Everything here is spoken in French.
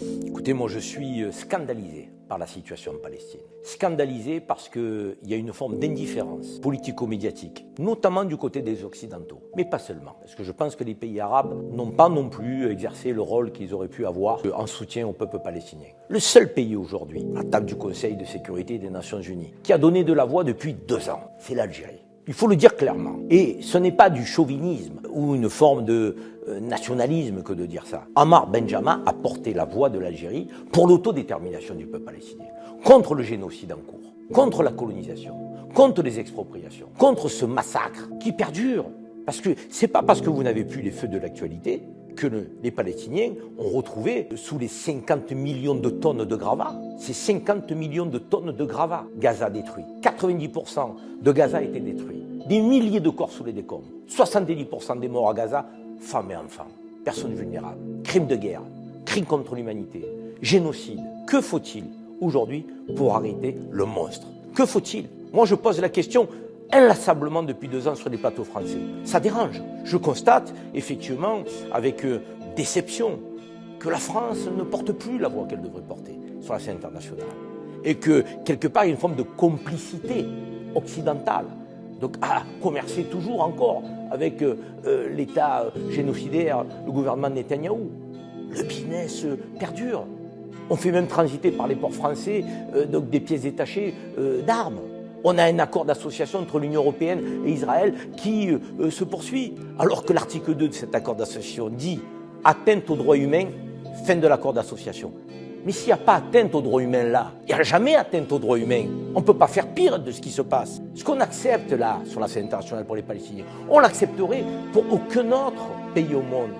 Écoutez, moi je suis scandalisé par la situation en Palestine. Scandalisé parce qu'il y a une forme d'indifférence politico-médiatique, notamment du côté des Occidentaux, mais pas seulement. Parce que je pense que les pays arabes n'ont pas non plus exercé le rôle qu'ils auraient pu avoir en soutien au peuple palestinien. Le seul pays aujourd'hui, à table du Conseil de sécurité des Nations Unies, qui a donné de la voix depuis 2 ans, c'est l'Algérie. Il faut le dire clairement. Et ce n'est pas du chauvinisme ou une forme de nationalisme que de dire ça. Ammar Benjamin a porté la voix de l'Algérie pour l'autodétermination du peuple palestinien, contre le génocide en cours, contre la colonisation, contre les expropriations, contre ce massacre qui perdure. Parce que c'est pas parce que vous n'avez plus les feux de l'actualité que les Palestiniens ont retrouvé sous les 50 millions de tonnes de gravats. C'est 50 millions de tonnes de gravats. Gaza détruit. 90% de Gaza était détruit. Des milliers de corps sous les décombres. 70% des morts à Gaza, femmes et enfants. Personnes vulnérables. Crimes de guerre. Crimes contre l'humanité. Génocide. Que faut-il aujourd'hui pour arrêter le monstre? Que faut-il? Moi je pose la question inlassablement depuis 2 ans sur les plateaux français. Ça dérange. Je constate effectivement avec déception que la France ne porte plus la voix qu'elle devrait porter sur la scène internationale. Et que quelque part il y a une forme de complicité occidentale. Donc à commercer toujours encore avec l'État génocidaire, le gouvernement de Netanyahou. Le business perdure. On fait même transiter par les ports français donc des pièces détachées d'armes. On a un accord d'association entre l'Union européenne et Israël qui se poursuit. Alors que l'article 2 de cet accord d'association dit « atteinte aux droits humains, fin de l'accord d'association ». Mais s'il n'y a pas atteinte aux droits humains là, il n'y a jamais atteinte aux droits humains. On ne peut pas faire pire de ce qui se passe. Ce qu'on accepte là, sur la scène internationale pour les Palestiniens, on l'accepterait pour aucun autre pays au monde.